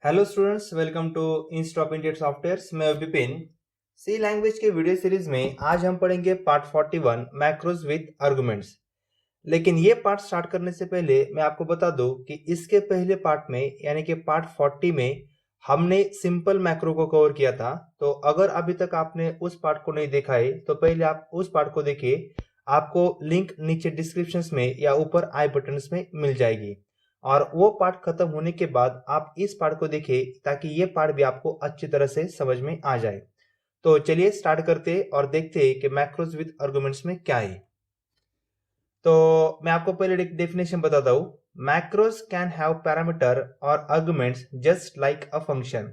Hello students, welcome to institute of Indian softwares. मैं Vipin. C language के video series में आज हम पढ़ेंगे पार्ट 41 मैक्रोज विद आर्गुमेंट्स। लेकिन ये पार्ट स्टार्ट करने से पहले मैं आपको बता दूं कि इसके पहले पार्ट में यानी कि पार्ट 40 में हमने सिंपल मैक्रो को कवर किया था। तो अगर अभी तक आपने उस पार्ट को नहीं देखा है तो पहले आप उस पार्ट को देखिए। आपको लिंक नीचे डिस्क्रिप्शन में या ऊपर आई बटन में मिल जाएगी। और वो पार्ट खत्म होने के बाद आप इस पार्ट को देखिए ताकि ये पार्ट भी आपको अच्छी तरह से समझ में आ जाए। तो चलिए स्टार्ट करते और देखते हैं कि मैक्रोज विद आर्गुमेंट्स में क्या है। तो मैं आपको पहले एक डेफिनेशन बताता हूं। मैक्रोज कैन हैव पैरामीटर और arguments just like a function.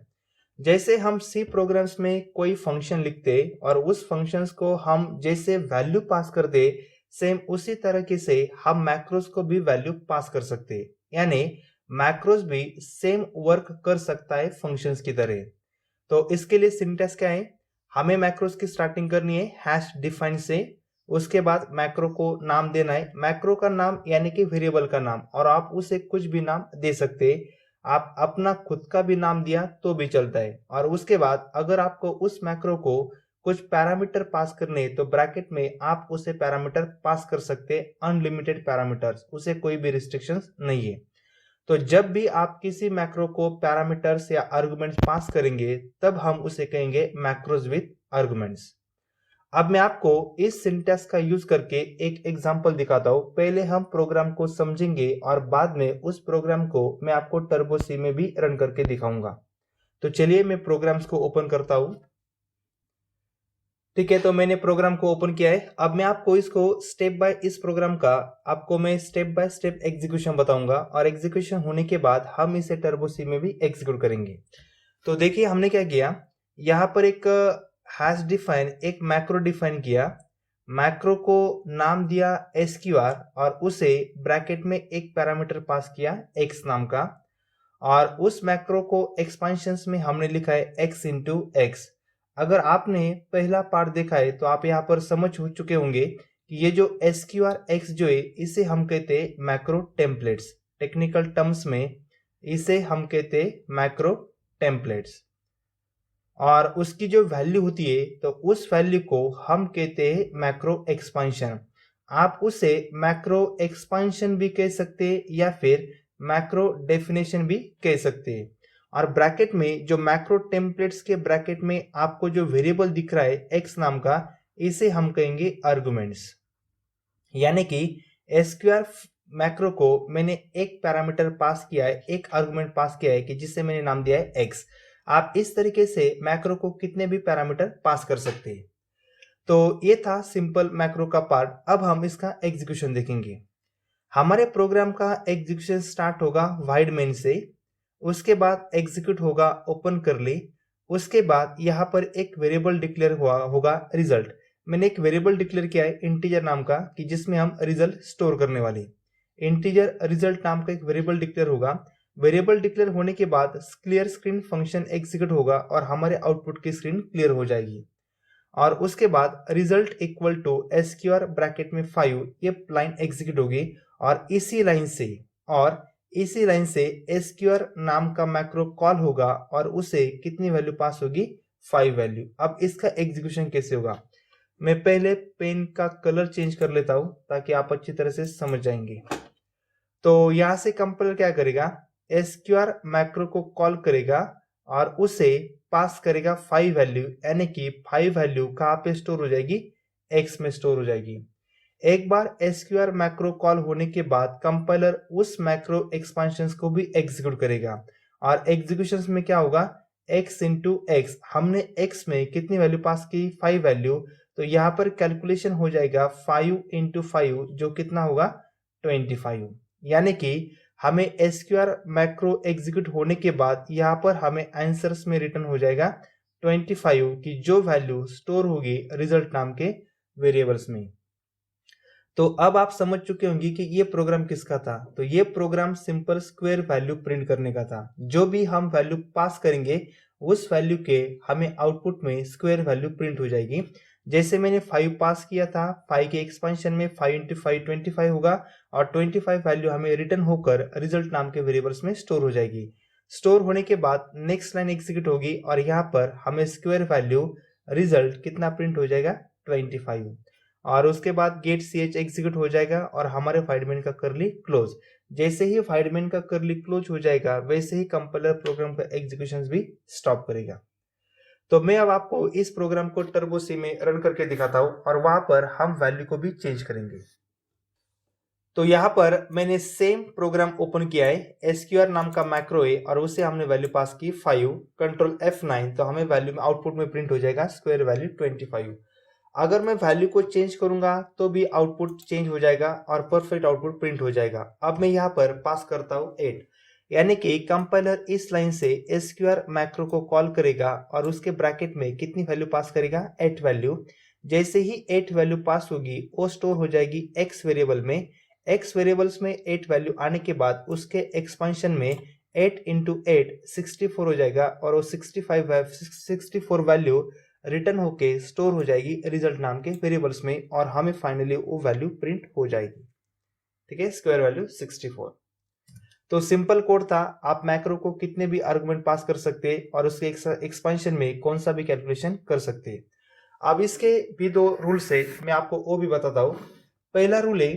जैसे हम सी प्रोग्राम्स में कोई फंक्शन लिखते और उस फंक्शंस को हम जैसे वैल्यू पास करते, सेम उसी तरीके से हम मैक्रोज को भी वैल्यू पास कर सकते। यानी मैक्रोज भी सेम वर्क कर सकता है फंक्शंस की तरह। तो इसके लिए सिंटैक्स क्या है? हमें मैक्रोज की स्टार्टिंग करनी है हैश डिफाइन से। उसके बाद मैक्रो को नाम देना है। मैक्रो का नाम यानी कि वेरिएबल का नाम, और आप उसे कुछ भी नाम दे सकते हैं। आप अपना खुद का भी नाम दिया तो भी चलता है। और उसके बाद अगर आपको उस मैक्रो को कुछ पैरामीटर पास करने तो ब्रैकेट में आप उसे पैरामीटर पास कर सकते हैं, अनलिमिटेड पैरामीटर्स, उसे कोई भी रिस्ट्रिक्शंस नहीं है। तो जब भी आप किसी मैक्रो को पैरामीटर्स या आर्गुमेंट्स पास करेंगे तब हम उसे कहेंगे मैक्रोज विद आर्गुमेंट्स। अब मैं आपको इस सिंटैक्स का यूज करके एक एग्जांपल दिखाता हूं। पहले हम प्रोग्राम को समझेंगे और बाद में उस प्रोग्राम को मैं आपको टर्बो सी में भी रन करके दिखाऊंगा। तो चलिए मैं प्रोग्राम्स को ओपन करता हूं। ठीक है, तो मैंने प्रोग्राम को ओपन किया है। अब मैं आपको इसको स्टेप बाय इस प्रोग्राम का आपको मैं स्टेप बाय स्टेप एग्जीक्यूशन बताऊंगा, और एग्जीक्यूशन होने के बाद हम इसे टर्बो सी में भी एग्जीक्यूट करेंगे। तो देखिए हमने क्या किया, यहाँ पर एक हैश डिफाइन, एक मैक्रो डिफाइन किया। मैक्रो को नाम दिया SQR और उसे ब्रैकेट में एक पैरामीटर पास किया x नाम का। और उस मैक्रो को एक्सपेंशंस में हमने लिखा है x इंटू एक्स। अगर आपने पहला पार्ट देखा है तो आप यहाँ पर समझ हो चुके होंगे कि ये जो SQR x जो है इसे हम कहते हैं मैक्रो टेम्पलेट्स। टेक्निकल टर्म्स में इसे हम कहते हैं मैक्रो टेम्पलेट्स। और उसकी जो वैल्यू होती है तो उस वैल्यू को हम कहते हैं मैक्रो एक्सपेंशन। आप उसे मैक्रो एक्सपेंशन भी कह सकते हैं या फिर मैक्रो डेफिनेशन भी कह सकते हैं। और ब्रैकेट में जो मैक्रो टेम्पलेट्स के ब्रैकेट में आपको जो वेरिएबल दिख रहा है एक्स नाम का, इसे हम कहेंगे आर्गुमेंट्स। यानी कि एसक्यूआर मैक्रो को मैंने एक पैरामीटर पास किया है, एक आर्गुमेंट पास किया है कि जिसे मैंने नाम दिया है एक्स। आप इस तरीके से मैक्रो को कितने भी पैरामीटर पास कर सकते हैं। तो ये था सिंपल मैक्रो का पार्ट। अब हम इसका एग्जीक्यूशन देखेंगे। हमारे प्रोग्राम का एग्जीक्यूशन स्टार्ट होगा वाइड मेन से। उसके बाद एग्जीक्यूट होगा ओपन करली। उसके बाद यहाँ पर एक वेरिएबल डिक्लेयर हुआ होगा रिजल्ट। मैंने एक वेरिएबल डिक्लेयर किया है इंटीजर नाम का कि जिसमें हम रिजल्ट स्टोर करने वाले। इंटीजर रिजल्ट नाम का एक वेरिएबल डिक्लेयर होगा। वेरिएबल डिक्लेयर होने के बाद क्लियर स्क्रीन फंक्शन एग्जीक्यूट होगा और हमारे आउटपुट की स्क्रीन क्लियर हो जाएगी। और उसके बाद result equal to SQR bracket में 5 ये लाइन एग्जीक्यूट होगी। और इसी लाइन से SQR नाम का मैक्रो कॉल होगा और उसे कितनी वैल्यू पास होगी? 5 वैल्यू। अब इसका एग्जीक्यूशन कैसे होगा? मैं पहले पेन का कलर चेंज कर लेता हूं ताकि आप अच्छी तरह से समझ जाएंगे। तो यहां से कंपाइलर क्या करेगा, SQR मैक्रो को कॉल करेगा और उसे पास करेगा 5 वैल्यू, यानी कि 5 वैल्यू कहां पे स्टोर हो जाएगी? X में स्टोर हो जाएगी। एक बार SQR मैक्रो कॉल होने के बाद कंपाइलर उस मैक्रो एक्सपेंशंस को भी एग्जीक्यूट करेगा। और एग्जीक्यूशंस में क्या होगा? x into x. हमने x में कितनी वैल्यू पास की? 5 वैल्यू। तो यहाँ पर कैलकुलेशन हो जाएगा 5 इंटू 5 जो कितना होगा? 25। यानी कि हमें SQR मैक्रो एग्जीक्यूट होने के बाद यहाँ पर हमें आंसर्स में रिटर्न हो जाएगा 25 की जो वैल्यू स्टोर होगी रिजल्ट नाम के वेरिएबल्स में। तो अब आप समझ चुके होंगे कि ये प्रोग्राम किसका था। तो ये program simple square value print करने का था। जो भी हम वैल्यू पास करेंगे उस वैल्यू के हमें आउटपुट में स्क्वायर वैल्यू प्रिंट हो जाएगी। जैसे मैंने 5 पास किया था, 5 के एक्सपेंशन में 5 इंटू 5 25 होगा और 25 वैल्यू हमें रिटर्न होकर रिजल्ट नाम के वेरिएबल्स में स्टोर हो जाएगी। स्टोर होने के बाद नेक्स्ट लाइन एग्जीक्यूट होगी और यहाँ पर हमें स्क्वायर वैल्यू रिजल्ट कितना प्रिंट हो जाएगा 25 और उसके बाद गेट ch एग्जीक्यूट हो जाएगा और हमारे फाइडमेन का करली क्लोज। जैसे ही फाइडमेन का करली क्लोज हो जाएगा वैसे ही कंपाइलर प्रोग्राम का एग्जीक्यूशन भी स्टॉप करेगा। तो मैं अब आपको इस प्रोग्राम को टर्बो सी में रन करके दिखाता हूं और वहां पर हम वैल्यू को भी चेंज करेंगे। तो यहाँ पर मैंने सेम प्रोग्राम ओपन किया है, SQR नाम का मैक्रो है और उसे हमने वैल्यू पास की 5, कंट्रोल F9 तो हमें वैल्यू में आउटपुट में प्रिंट हो जाएगा स्क्वायर वैल्यू 25। अगर मैं वैल्यू को चेंज करूंगा तो भी आउटपुट चेंज हो जाएगा और परफेक्ट आउटपुट प्रिंट हो जाएगा। अब मैं यहाँ पर पास करता हूँ 8, यानी कि कंपाइलर इस लाइन से SQR मैक्रो को कॉल करेगा और उसके ब्रैकेट में कितनी वैल्यू पास करेगा 8 वैल्यू। जैसे ही 8 वैल्यू पास होगी वो स्टोर हो जाएगी X वेरिएबल में। X वेरिएबल्स में 8 वैल्यू आने के बाद उसके एक्सपेंशन में 8 इंटू 8 64 हो जाएगा और वो 64 वैल्यू रिटर्न होके स्टोर हो जाएगी रिजल्ट नाम के वेरिएबल्स में और हमें फाइनली वो वैल्यू प्रिंट हो जाएगी। ठीक है, स्क्वायर वैल्यू 64। तो सिंपल कोड था, आप मैक्रो को कितने भी आर्गुमेंट पास कर सकते हैं और उसके एक्सपेंशन में कौन सा भी कैलकुलेशन कर सकते हैं। अब इसके भी दो रूल्स है, मैं आपको वो भी बताता हूँ। पहला रूल है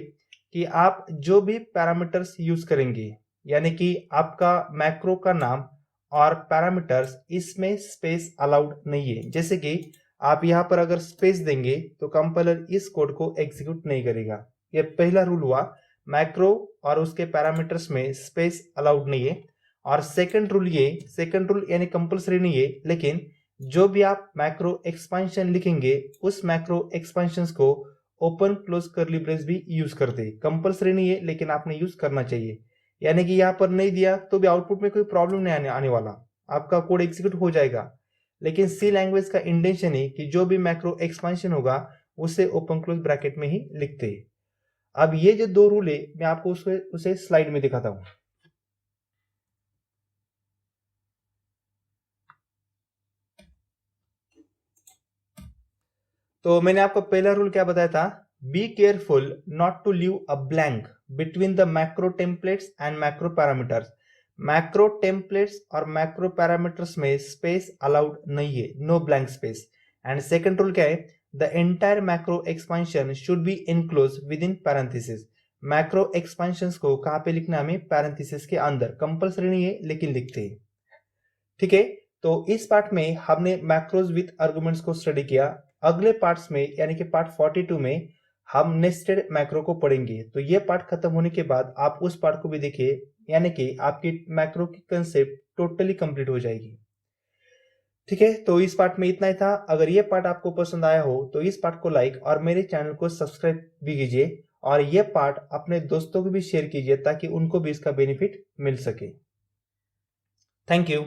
कि आप जो भी पैरामीटर्स यूज करेंगे, यानी कि आपका मैक्रो का नाम और पैरामीटर्स, इसमें स्पेस अलाउड नहीं है। जैसे कि आप यहाँ पर अगर स्पेस देंगे तो कंपाइलर इस कोड को एग्जीक्यूट नहीं करेगा। ये पहला रूल हुआ, मैक्रो और उसके पैरामीटर्स में स्पेस अलाउड नहीं है। और सेकंड रूल यानी कंपल्सरी नहीं है, लेकिन जो भी आप मैक्रो एक्सपेंशन लिखेंगे उस मैक्रो एक्सपेंशंस को ओपन क्लोज करली ब्रेस भी यूज करते। कंपल्सरी नहीं है लेकिन आपने यूज करना चाहिए। यानी कि यहाँ पर नहीं दिया तो भी आउटपुट में कोई प्रॉब्लम नहीं आने वाला, आपका कोड एग्जीक्यूट हो जाएगा। लेकिन सी लैंग्वेज का इंटेंशन है कि जो भी मैक्रो एक्सपेंशन होगा उसे ओपन क्लोज ब्रैकेट में ही लिखते हैं। अब ये जो दो रूल है मैं आपको उसे स्लाइड में दिखाता हूं। तो मैंने आपको पहला रूल क्या बताया था, be careful not to leave a blank between the macro templates and macro parameters. Macro templates और मैक्रो पैरामीटर्स में स्पेस अलाउड नहीं है, no blank space. And second rule क्या है, the entire macro expansion should be enclose within parenthesis. Macro expansions को कहां पे लिखना, हमें पैरेंथेसिस के अंदर, कंपल्सरी नहीं है लेकिन लिखते हैं। ठीक है, तो इस पार्ट में हमने मैक्रोज विद आर्गुमेंट्स को स्टडी किया। अगले पार्ट्स में यानी कि पार्ट 42 में हम नेस्टेड मैक्रो को पढ़ेंगे। तो ये पार्ट खत्म होने के बाद आप उस पार्ट को भी देखिए, यानी कि आपकी मैक्रो की कंसेप्ट टोटली कंप्लीट हो जाएगी। ठीक है, तो इस पार्ट में इतना ही था। अगर ये पार्ट आपको पसंद आया हो तो इस पार्ट को लाइक और मेरे चैनल को सब्सक्राइब भी कीजिए और ये पार्ट अपने दोस्तों को भी शेयर कीजिए ताकि उनको भी इसका बेनिफिट मिल सके। Thank you.